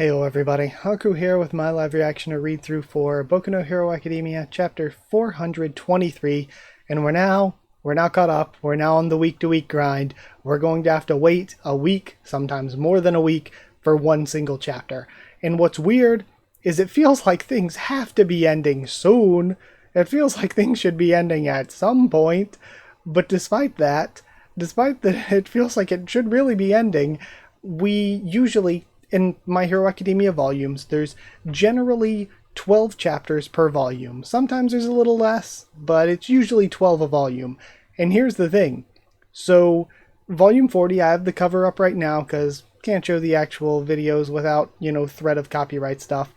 Heyo everybody, Haku here with my live reaction to read through for Boku no Hero Academia chapter 423, and we're now caught up. We're now on the week-to-week grind. We're going to have to wait a week, sometimes more than a week, for one single chapter. And what's weird is it feels like things have to be ending soon. It feels like things should be ending at some point, but despite that it feels like it should really be ending, we usually, in My Hero Academia volumes, there's generally 12 chapters per volume. Sometimes there's a little less, but it's usually 12 a volume. And here's the thing. So, volume 40, I have the cover up right now because can't show the actual videos without, threat of copyright stuff.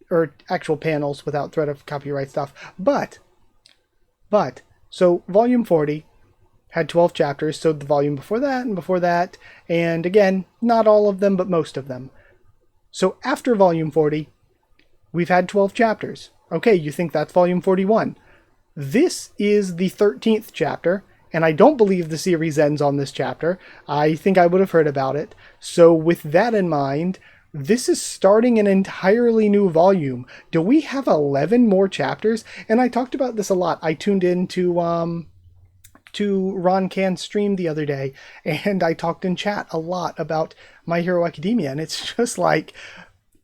Or actual panels without threat of copyright stuff. But, so volume 40 had 12 chapters, so the volume before that, and again, not all of them, but most of them. So after volume 40, we've had 12 chapters. Okay, you think that's volume 41. This is the 13th chapter, and I don't believe the series ends on this chapter. I think I would have heard about it. So with that in mind, this is starting an entirely new volume. Do we have 11 more chapters? And I talked about this a lot. I tuned in to Ron Can's stream the other day, and I talked in chat a lot about My Hero Academia, and it's just like,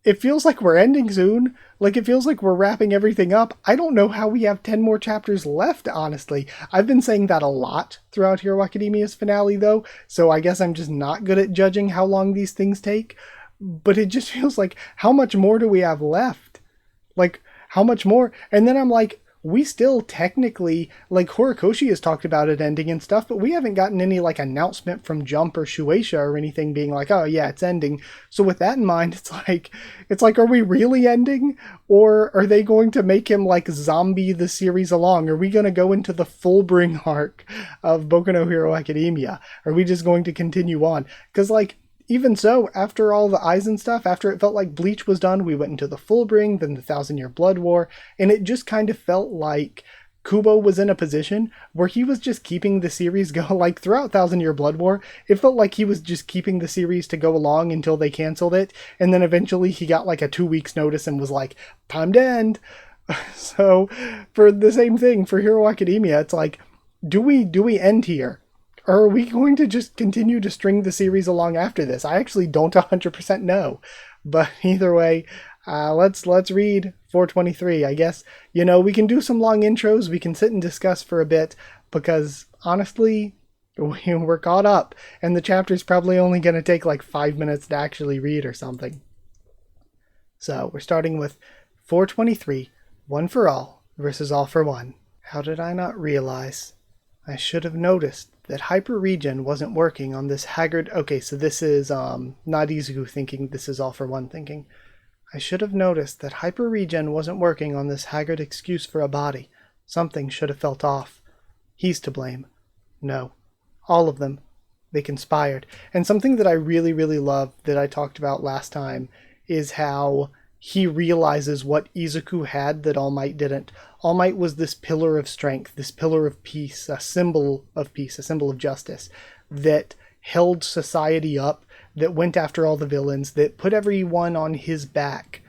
it feels like we're ending soon. Like, it feels like we're wrapping everything up. I don't know how we have 10 more chapters left, honestly. I've been saying that a lot throughout Hero Academia's finale, though, so I guess I'm just not good at judging how long these things take. But it just feels like, how much more do we have left? Like, how much more? And then I'm like, we still technically, like, Horikoshi has talked about it ending and stuff, but we haven't gotten any, like, announcement from Jump or Shueisha or anything being like, oh yeah, it's ending. So with that in mind, it's like, are we really ending? Or are they going to make him, like, zombie the series along? Are we going to go into the Fullbring arc of Boku no Hero Academia? Are we just going to continue on? Because, like, even so, after all the Aizen stuff, after it felt like Bleach was done, we went into the Fullbring, then the Thousand Year Blood War, and it just kind of felt like Kubo was in a position where he was just keeping the series go, like throughout Thousand Year Blood War, it felt like he was just keeping the series to go along until they canceled it, and then eventually he got like a 2 weeks notice and was like, time to end. So, for the same thing, for Hero Academia, it's like, do we end here? Or are we going to just continue to string the series along after this? I actually don't 100% know. But either way, let's read 423. I guess, we can do some long intros. We can sit and discuss for a bit. Because, honestly, we're caught up. And the chapter's probably only going to take like 5 minutes to actually read or something. So, we're starting with 423, One for All versus All for One. How did I not realize? I should have noticed that hyper-regen wasn't working on this haggard... Okay, so this is not Izuku thinking, this is All for One thinking. I should have noticed that hyper-regen wasn't working on this haggard excuse for a body. Something should have felt off. He's to blame. No. All of them. They conspired. And something that I really, really love that I talked about last time is how he realizes what Izuku had that All Might didn't. All Might was this pillar of strength, this pillar of peace, a symbol of peace, a symbol of justice, that held society up, that went after all the villains, that put everyone on his back.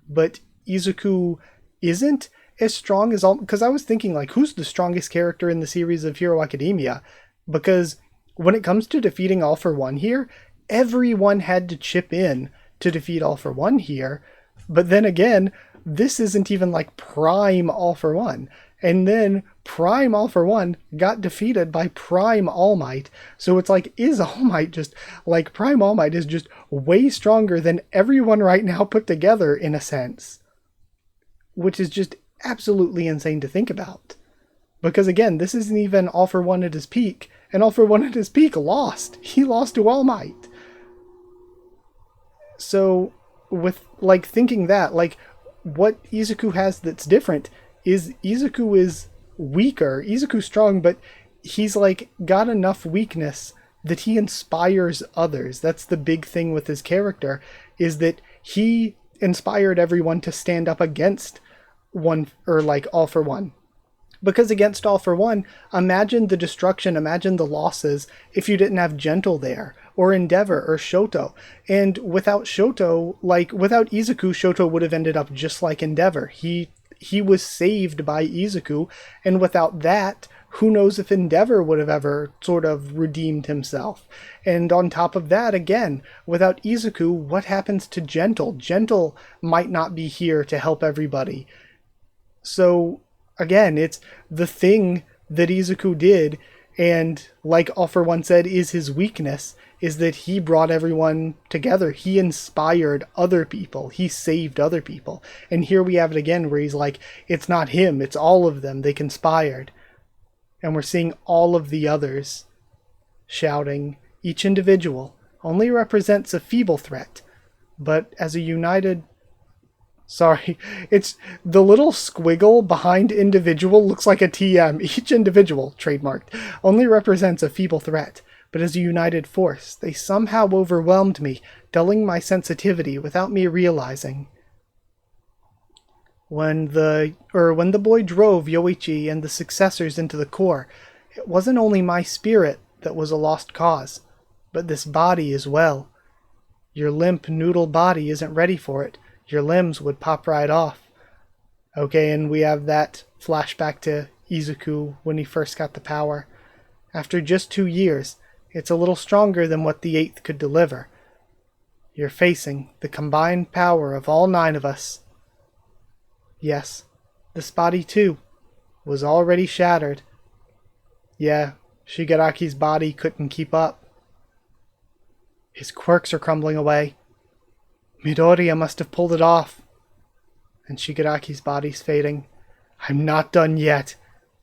But Izuku isn't as strong as All... Because I was thinking, like, who's the strongest character in the series of Hero Academia? Because when it comes to defeating All for One here, everyone had to chip in to defeat All for One here. But then again, this isn't even like Prime All for One. And then Prime All for One got defeated by Prime All Might. So it's like, is All Might just, like, Prime All Might is just way stronger than everyone right now put together, in a sense. Which is just absolutely insane to think about. Because again, this isn't even All for One at his peak. And All for One at his peak lost. He lost to All Might. So, with, like, thinking that, like, what Izuku has that's different is Izuku is weaker. Izuku's strong, but he's, like, got enough weakness that he inspires others. That's the big thing with his character, is that he inspired everyone to stand up against one, or like All for One. Because against All for One, imagine the destruction, imagine the losses if you didn't have Gentle there, or Endeavor, or Shoto. And without Shoto, like, without Izuku, Shoto would have ended up just like Endeavor. He was saved by Izuku, and without that, who knows if Endeavor would have ever sort of redeemed himself. And on top of that, again, without Izuku, what happens to Gentle? Gentle might not be here to help everybody. So, again, it's the thing that Izuku did, and like All for One said, is his weakness, is that he brought everyone together. He inspired other people. He saved other people. And here we have it again where he's like, it's not him, it's all of them. They conspired. And we're seeing all of the others shouting, each individual only represents a feeble threat, but as a united... Sorry, it's the little squiggle behind individual looks like a TM. Each individual, trademarked, only represents a feeble threat, but as a united force, they somehow overwhelmed me, dulling my sensitivity without me realizing. When the boy drove Yoichi and the successors into the core, it wasn't only my spirit that was a lost cause, but this body as well. Your limp noodle body isn't ready for it. Your limbs would pop right off. Okay, and we have that flashback to Izuku when he first got the power. After just 2 years, it's a little stronger than what the 8th could deliver. You're facing the combined power of all 9 of us. Yes, this body too was already shattered. Yeah, Shigaraki's body couldn't keep up. His quirks are crumbling away. Midoriya must have pulled it off. And Shigaraki's body's fading. I'm not done yet.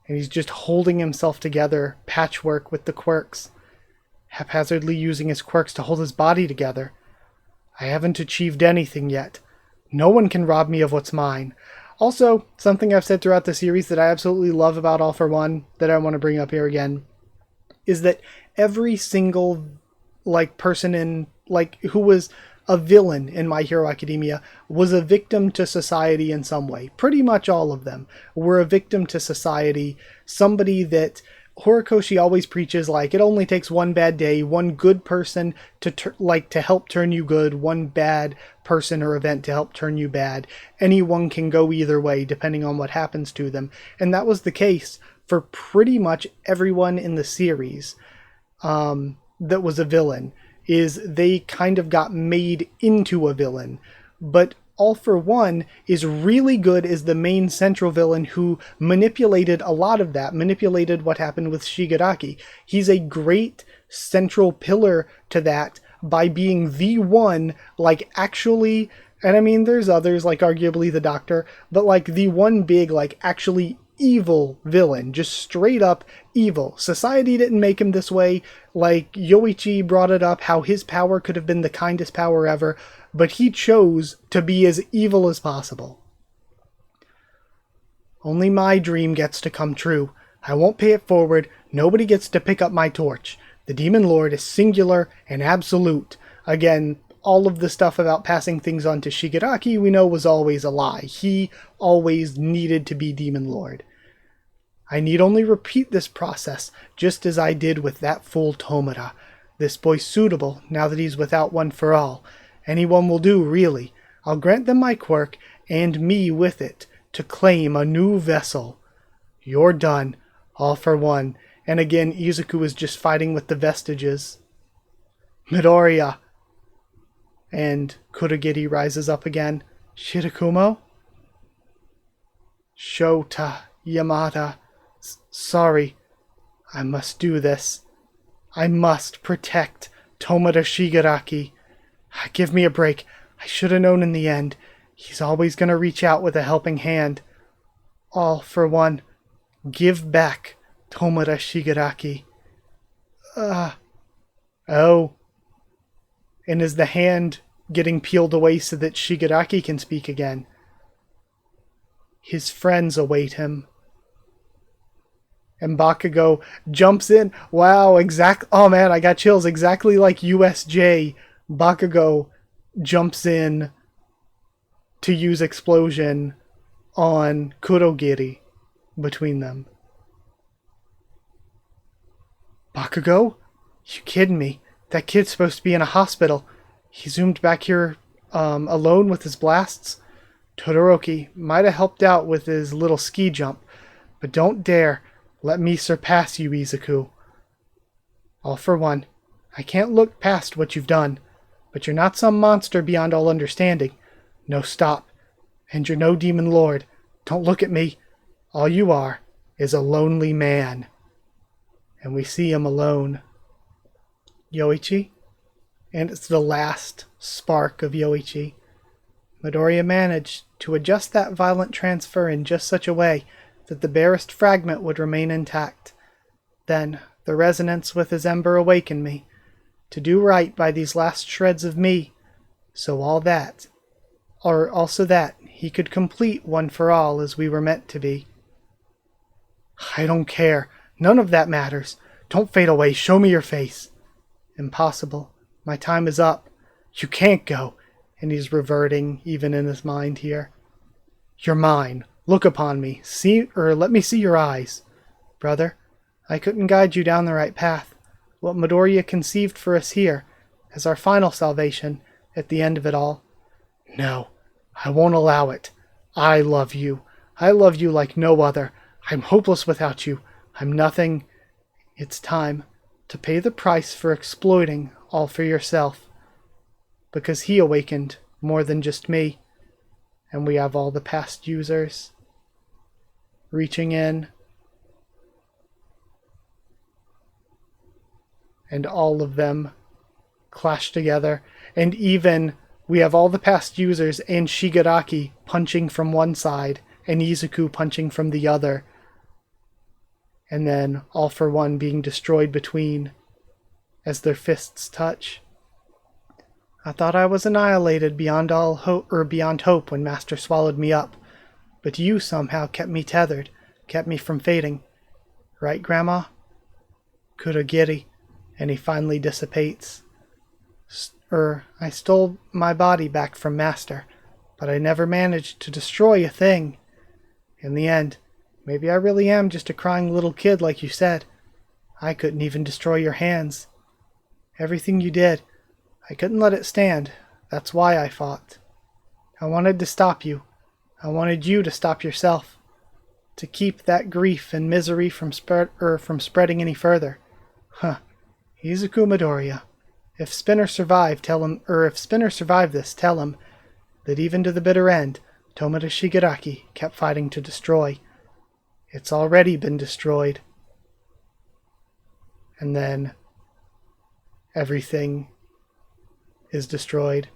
And he's just holding himself together, patchwork with the quirks. Haphazardly using his quirks to hold his body together. I haven't achieved anything yet. No one can rob me of what's mine. Also, something I've said throughout the series that I absolutely love about All for One, that I want to bring up here again, is that every single, person in, who was a villain in My Hero Academia was a victim to society in some way. Pretty much all of them were a victim to society. Somebody that Horikoshi always preaches, it only takes one bad day, one good person to help turn you good, one bad person or event to help turn you bad. Anyone can go either way depending on what happens to them. And that was the case for pretty much everyone in the series that was a villain. Is they kind of got made into a villain. But All for One is really good as the main central villain who manipulated a lot of that, manipulated what happened with Shigaraki. He's a great central pillar to that by being the one, actually, and I mean there's others, arguably the Doctor, but the one big, actually evil villain, just straight up evil. Society didn't make him this way. Yoichi brought it up, how his power could have been the kindest power ever, but he chose to be as evil as possible. Only my dream gets to come true. I won't pay it forward. Nobody gets to pick up my torch. The Demon Lord is singular and absolute. Again, all of the stuff about passing things on to Shigaraki we know was always a lie. He always needed to be Demon Lord. I need only repeat this process, just as I did with that fool Tomura. This boy's suitable, now that he's without one for all. Anyone will do, really. I'll grant them my quirk, and me with it, to claim a new vessel. You're done, All for One. And again, Izuku is just fighting with the vestiges. Midoriya. And Kurogiri rises up again. Shirakumo? Shota Yamada. Sorry. I must do this. I must protect Tomura Shigaraki. Give me a break. I should have known in the end. He's always going to reach out with a helping hand. All for One. Give back Tomura Shigaraki. Oh. And is the hand getting peeled away so that Shigaraki can speak again? His friends await him. And Bakugo jumps in. Wow, oh man, I got chills. Exactly like USJ, Bakugo jumps in to use explosion on Kurogiri. between them. Bakugo? You kidding me? That kid's supposed to be in a hospital. He zoomed back here alone with his blasts. Todoroki might have helped out with his little ski jump, but don't dare let me surpass you, Izuku. All for one, I can't look past what you've done, but you're not some monster beyond all understanding. No, stop. And you're no demon lord. Don't look at me. All you are is a lonely man. And we see him alone. Yoichi? And it's the last spark of Yoichi. Midoriya managed to adjust that violent transfer in just such a way that the barest fragment would remain intact. Then, the resonance with his ember awakened me, to do right by these last shreds of me, so also that he could complete one for all as we were meant to be. I don't care. None of that matters. Don't fade away. Show me your face. Impossible. My time is up. You can't go. And he's reverting, even in his mind here. You're mine. Look upon me. Let me see your eyes. Brother, I couldn't guide you down the right path. What Midoriya conceived for us here, as our final salvation, at the end of it all. No, I won't allow it. I love you. I love you like no other. I'm hopeless without you. I'm nothing. It's time to pay the price for exploiting all for yourself. Because he awakened more than just me. And we have all the past users reaching in. And all of them clash together. And even we have all the past users and Shigaraki punching from one side and Izuku punching from the other. And then All for One being destroyed between as their fists touch. I thought I was annihilated beyond hope when Master swallowed me up, but you somehow kept me tethered, kept me from fading. Right, Grandma? Kurogiri, and he finally dissipates. I stole my body back from Master, but I never managed to destroy a thing. In the end, maybe I really am just a crying little kid like you said. I couldn't even destroy your hands. Everything you did, I couldn't let it stand. That's why I fought. I wanted to stop you. I wanted you to stop yourself. To keep that grief and misery from spreading any further. Huh. Izuku Midoriya. If Spinner survived this, tell him that even to the bitter end, Tomita Shigaraki kept fighting to destroy. It's already been destroyed. And then everything is destroyed.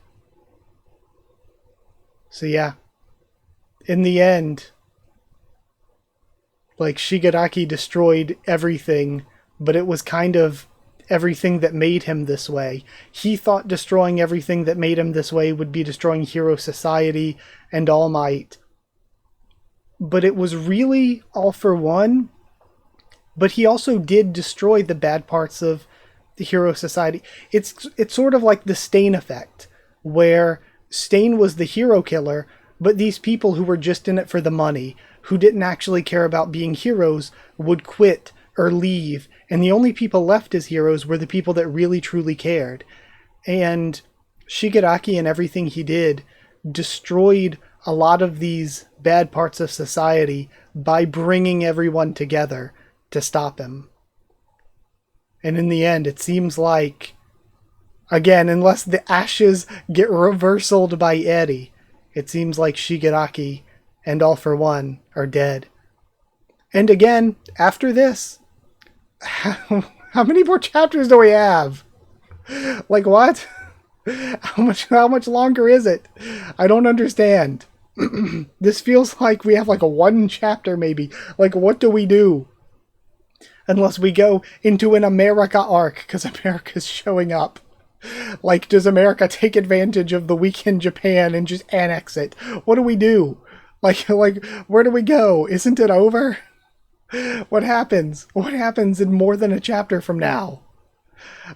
So yeah, in the end, like, Shigaraki destroyed everything, but it was kind of everything that made him this way. He thought destroying everything that made him this way would be destroying Hero Society and All Might. But it was really All for One. But he also did destroy the bad parts of the Hero Society. It's sort of like the Stain effect, where Stain was the hero killer, but these people who were just in it for the money, who didn't actually care about being heroes, would quit or leave, and the only people left as heroes were the people that really truly cared. And Shigaraki and everything he did destroyed a lot of these bad parts of society by bringing everyone together to stop him. And in the end, it seems like, again, unless the ashes get reversaled by Eddie, it seems like Shigaraki and All for One are dead. And again, after this, how many more chapters do we have? Like, what? How much longer is it? I don't understand. This feels like we have like a one chapter maybe. Like, what do we do? Unless we go into an America arc, because America's showing up. Like, does America take advantage of the weak in Japan and just annex it? What do we do? Like, where do we go? Isn't it over? What happens? What happens in more than a chapter from now?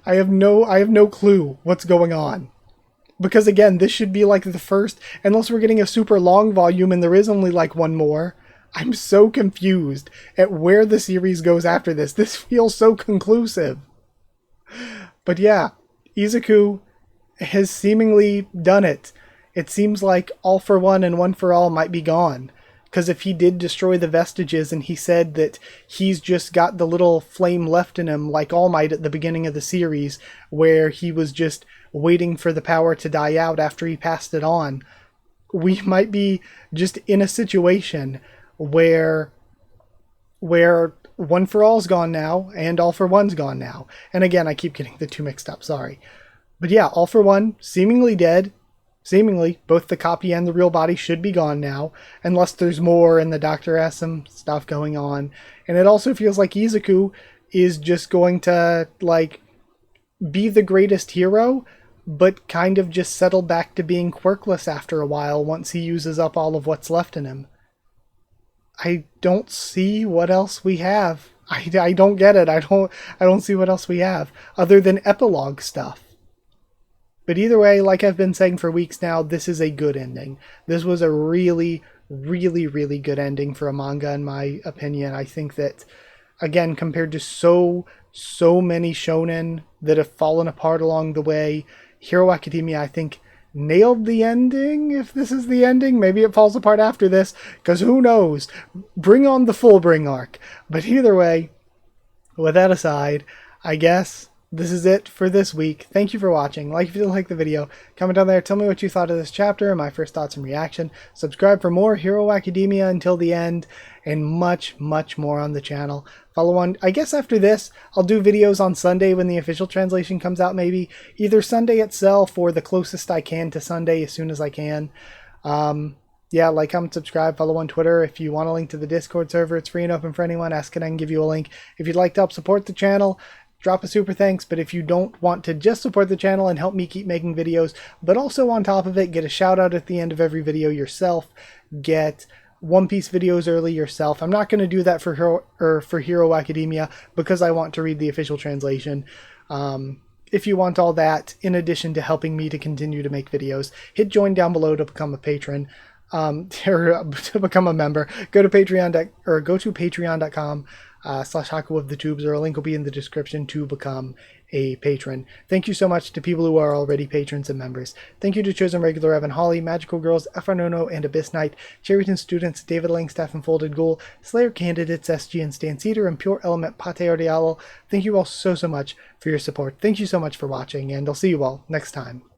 I have no clue what's going on. Because again, this should be like the first, unless we're getting a super long volume and there is only like one more, I'm so confused at where the series goes after this. This feels so conclusive. But yeah, Izuku has seemingly done it. It seems like All for One and One for All might be gone. Because if he did destroy the vestiges and he said that he's just got the little flame left in him, like All Might at the beginning of the series, where he was just waiting for the power to die out after he passed it on, we might be just in a situation where One for All's gone now and All for One's gone now. And again, I keep getting the two mixed up, sorry. But yeah, All for One, seemingly dead. Seemingly, both the copy and the real body should be gone now, unless there's more and the doctor has some stuff going on. And it also feels like Izuku is just going to, like, be the greatest hero, but kind of just settle back to being quirkless after a while once he uses up all of what's left in him. I don't see what else we have. I don't get it. I don't see what else we have other than epilogue stuff. But either way, like I've been saying for weeks now, this is a good ending. This was a really, really, really good ending for a manga, in my opinion. I think that, again, compared to so many shonen that have fallen apart along the way, Hero Academia, I think, nailed the ending. If this is the ending, maybe it falls apart after this, because who knows? Bring on the Fullbring arc. But either way, with that aside, I guess this is it for this week. Thank you for watching. Like if you like the video, comment down there, tell me what you thought of this chapter and my first thoughts and reaction. Subscribe for more Hero Academia until the end, and much, much more on the channel. Follow on, I guess after this, I'll do videos on Sunday when the official translation comes out, maybe. Either Sunday itself or the closest I can to Sunday as soon as I can. Yeah, like, comment, subscribe, follow on Twitter. If you want a link to the Discord server, it's free and open for anyone. Ask and I can give you a link. If you'd like to help support the channel, drop a super thanks. But if you don't want to just support the channel and help me keep making videos, but also on top of it, get a shout out at the end of every video yourself, get One Piece videos early yourself. I'm not going to do that for Hero Academia because I want to read the official translation. If you want all that, in addition to helping me to continue to make videos, hit join down below to become a patron. Or to become a member, go to patreon.com /Haku of the Tubes, or a link will be in the description to become a patron. Thank you so much to people who are already patrons and members. Thank you to Chosen Regular Evan Holly, Magical Girls, Efranono and Abyss Knight, Cherryton Students, David Langstaff and Folded Ghoul, Slayer Candidates, SG and Stan Cedar, and Pure Element Pate Ardialo. Thank you all so much for your support. Thank you so much for watching, and I'll see you all next time.